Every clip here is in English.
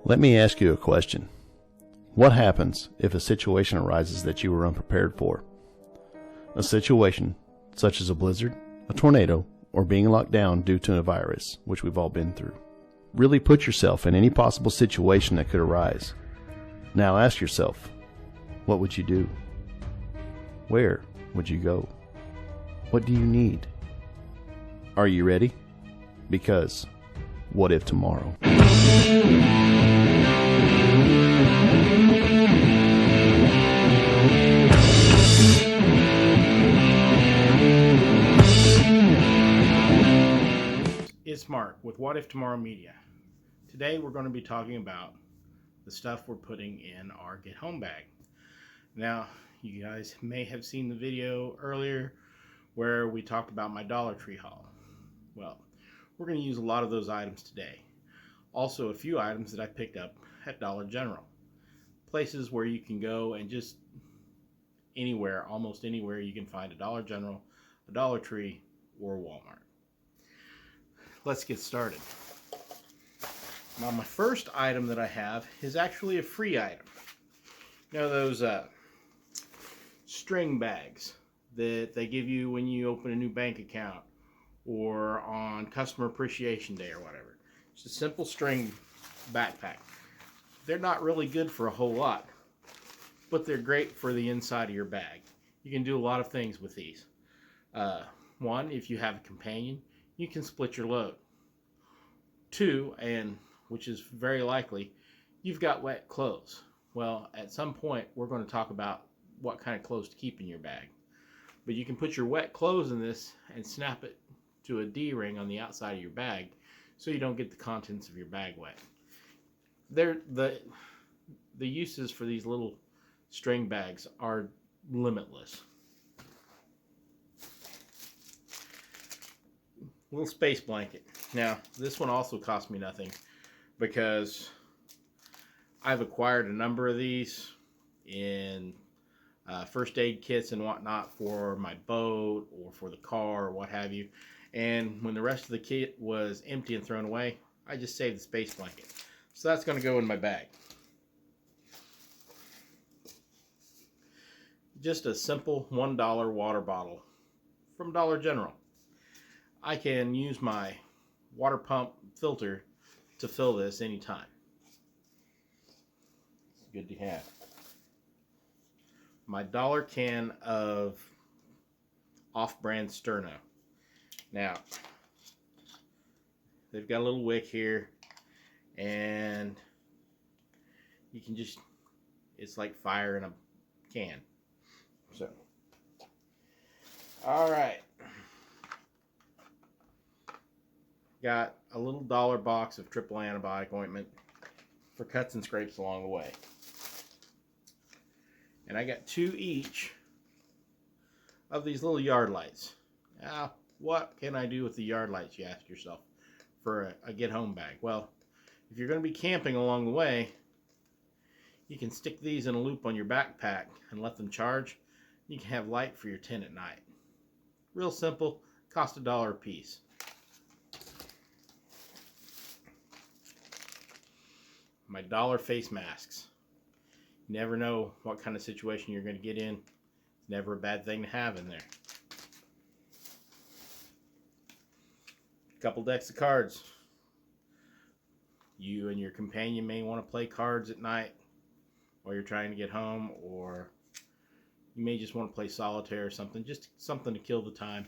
Let me ask you a question. What happens if a situation arises that you were unprepared for? A situation such as a blizzard, a tornado, or being locked down due to a virus, which we've all been through. Really put yourself in any possible situation that could arise. Now ask yourself, what would you do? Where would you go? What do you need? Are you ready? Because what if tomorrow? It's Mark with What If Tomorrow Media. Today we're going to be talking about the stuff we're putting in our get home bag. Now, you guys may have seen the video earlier where we talked about my Dollar Tree haul. Well, we're going to use a lot of those items today. Also, a few items that I picked up at Dollar General. Places where you can go and just anywhere, almost anywhere you can find a Dollar General, a Dollar Tree, or a Walmart. Let's get started. Now, my first item that I have is actually a free item. You know those string bags that they give you when you open a new bank account or on Customer Appreciation Day or whatever. It's a simple string backpack. They're not really good for a whole lot, but they're great for the inside of your bag. You can do a lot of things with these. One, if you have a companion, you can split your load. Two, and which is very likely, you've got wet clothes. Well, at some point, we're going to talk about what kind of clothes to keep in your bag. But you can put your wet clothes in this and snap it to a D-ring on the outside of your bag so you don't get the contents of your bag wet. The uses for these little string bags are limitless. Little space blanket. Now, this one also cost me nothing because I've acquired a number of these in first aid kits and whatnot for my boat or for the car or what have you. And when the rest of the kit was empty and thrown away, I just saved the space blanket. So that's going to go in my bag. Just a simple $1 water bottle from Dollar General. I can use my water pump filter to fill this anytime. It's good to have. My dollar can of off-brand Sterno. Now, they've got a little wick here, and you can just, it's like fire in a can. So, all right. Got a little dollar box of triple antibiotic ointment for cuts and scrapes along the way. And I got 2 each of these little yard lights. Now, what can I do with the yard lights, you ask yourself, for a get home bag? Well, if you're going to be camping along the way, you can stick these in a loop on your backpack and let them charge. You can have light for your tent at night. Real simple, cost $1 a piece. My dollar face masks. You never know what kind of situation you're going to get in. It's never a bad thing to have in there. A couple decks of cards. You and your companion may want to play cards at night while you're trying to get home, or you may just want to play solitaire or something, just something to kill the time.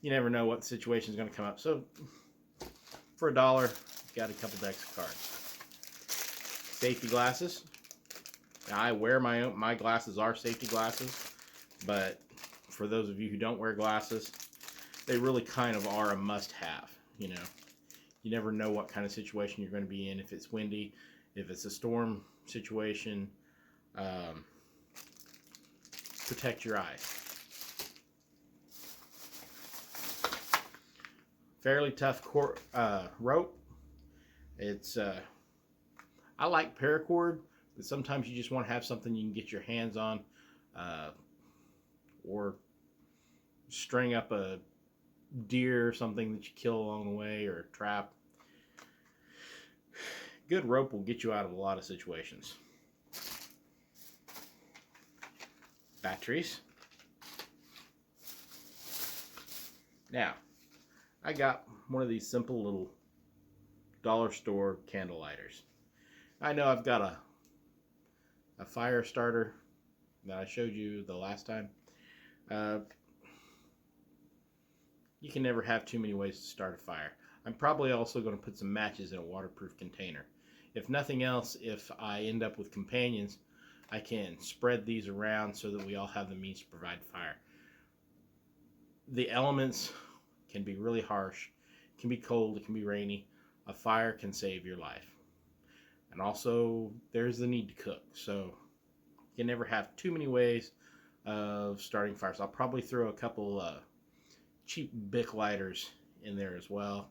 You never know what situation is going to come up. So for $1, you've got a couple decks of cards. Safety glasses. Now, I wear my glasses are safety glasses, but for those of you who don't wear glasses, they really kind of are a must-have. You know, you never know what kind of situation you're going to be in. If it's windy, if it's a storm situation, protect your eyes. Fairly tough rope. It's I like paracord, but sometimes you just want to have something you can get your hands on, or string up a deer or something that you kill along the way, or a trap. Good rope will get you out of a lot of situations. Batteries. Now, I got one of these simple little dollar store candle lighters. I know I've got a fire starter that I showed you the last time. You can never have too many ways to start a fire. I'm probably also going to put some matches in a waterproof container. If nothing else, if I end up with companions, I can spread these around so that we all have the means to provide fire. The elements can be really harsh, it can be cold, it can be rainy. A fire can save your life. And also, there's the need to cook. So you can never have too many ways of starting fires. I'll probably throw a couple cheap Bic lighters in there as well.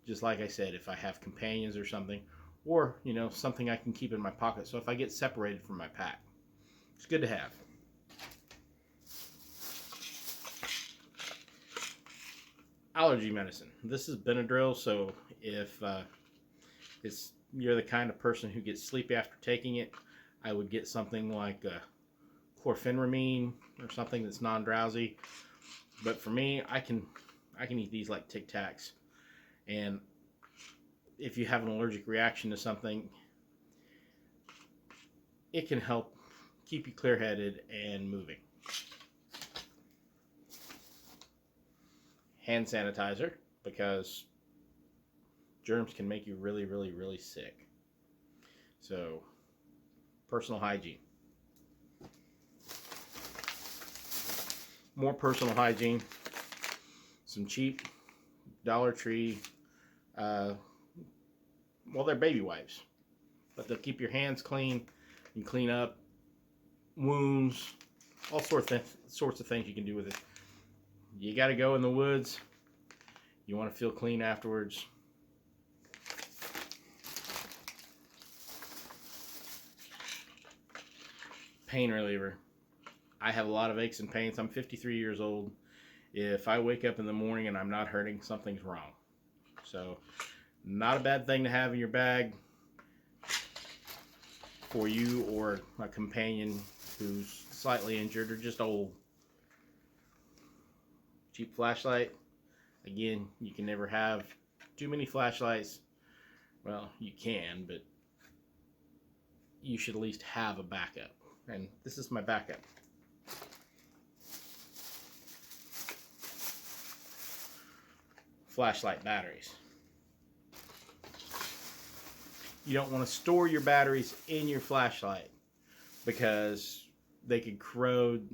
Just like I said, if I have companions or something, or, you know, something I can keep in my pocket. So if I get separated from my pack, it's good to have. Allergy medicine. This is Benadryl, so if you're the kind of person who gets sleepy after taking it, I would get something like chlorpheniramine or something that's non-drowsy. But for me, I can eat these like Tic Tacs. And if you have an allergic reaction to something, it can help keep you clear-headed and moving. Hand sanitizer, because germs can make you really, really, really sick. So, personal hygiene. More personal hygiene. Some cheap Dollar Tree, well, they're baby wipes, but they'll keep your hands clean and clean up wounds, all sorts of things you can do with it. You got to go in the woods. You want to feel clean afterwards. Pain reliever. I have a lot of aches and pains. I'm 53 years old. If I wake up in the morning and I'm not hurting, something's wrong. So, not a bad thing to have in your bag for you or a companion who's slightly injured or just old. Cheap flashlight. Again, you can never have too many flashlights. Well, you can, but you should at least have a backup. And this is my backup. Flashlight batteries. You don't want to store your batteries in your flashlight because they could corrode.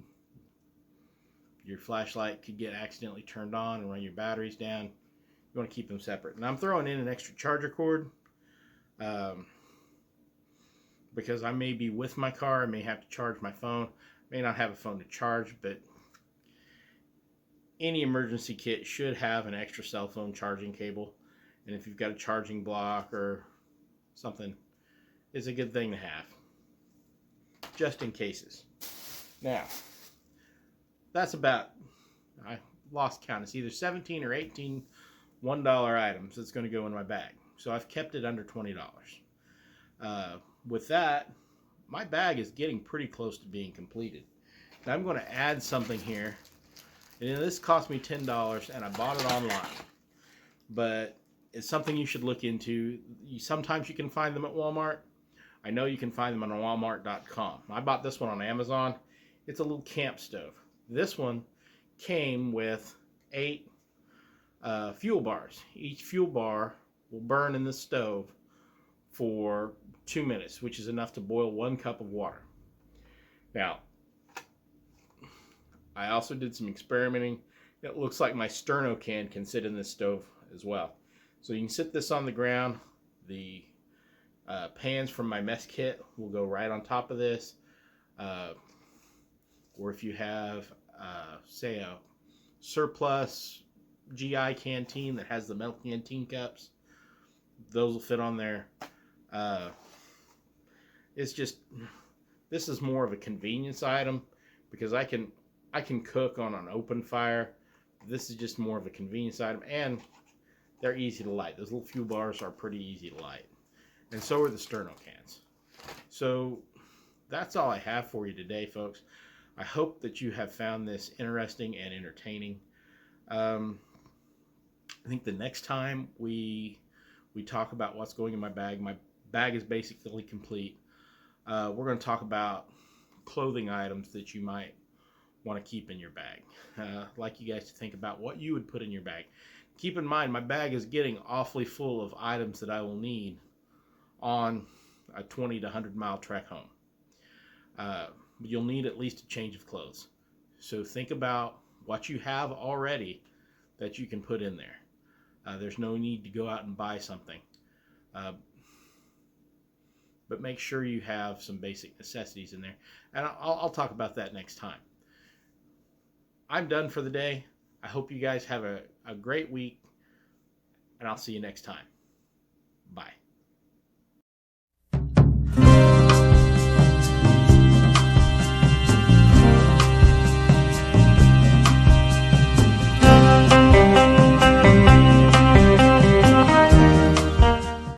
Your flashlight could get accidentally turned on and run your batteries down. You want to keep them separate. And I'm throwing in an extra charger cord because I may be with my car. I may have to charge my phone. I may not have a phone to charge, but any emergency kit should have an extra cell phone charging cable. And if you've got a charging block or something, it's a good thing to have, just in cases. Now, that's about, I lost count. It's either 17 or 18 $1 items that's going to go in my bag. So I've kept it under $20. With that, my bag is getting pretty close to being completed. Now I'm going to add something here. And this cost me $10 and I bought it online. But it's something you should look into. Sometimes you can find them at Walmart. I know you can find them on walmart.com. I bought this one on Amazon. It's a little camp stove. This one came with 8 fuel bars. Each fuel bar will burn in the stove for 2 minutes, which is enough to boil 1 cup of water. Now, I also did some experimenting. It looks like my sterno can sit in this stove as well. So you can sit this on the ground. The pans from my mess kit will go right on top of this. Or if you have, say, a surplus GI canteen that has the metal canteen cups, those will fit on there. It's just, this is more of a convenience item because I can cook on an open fire. This is just more of a convenience item, and they're easy to light. Those little fuel bars are pretty easy to light. and so are the sterno cans. So that's all I have for you today, folks. I hope that you have found this interesting and entertaining. I think the next time we talk about what's going in my bag is basically complete. We're going to talk about clothing items that you might want to keep in your bag. I'd like you guys to think about what you would put in your bag. Keep in mind, my bag is getting awfully full of items that I will need on a 20 to 100 mile trek home. But you'll need at least a change of clothes. So think about what you have already that you can put in there. There's no need to go out and buy something. But make sure you have some basic necessities in there. And I'll talk about that next time. I'm done for the day. I hope you guys have a great week, and I'll see you next time. Bye.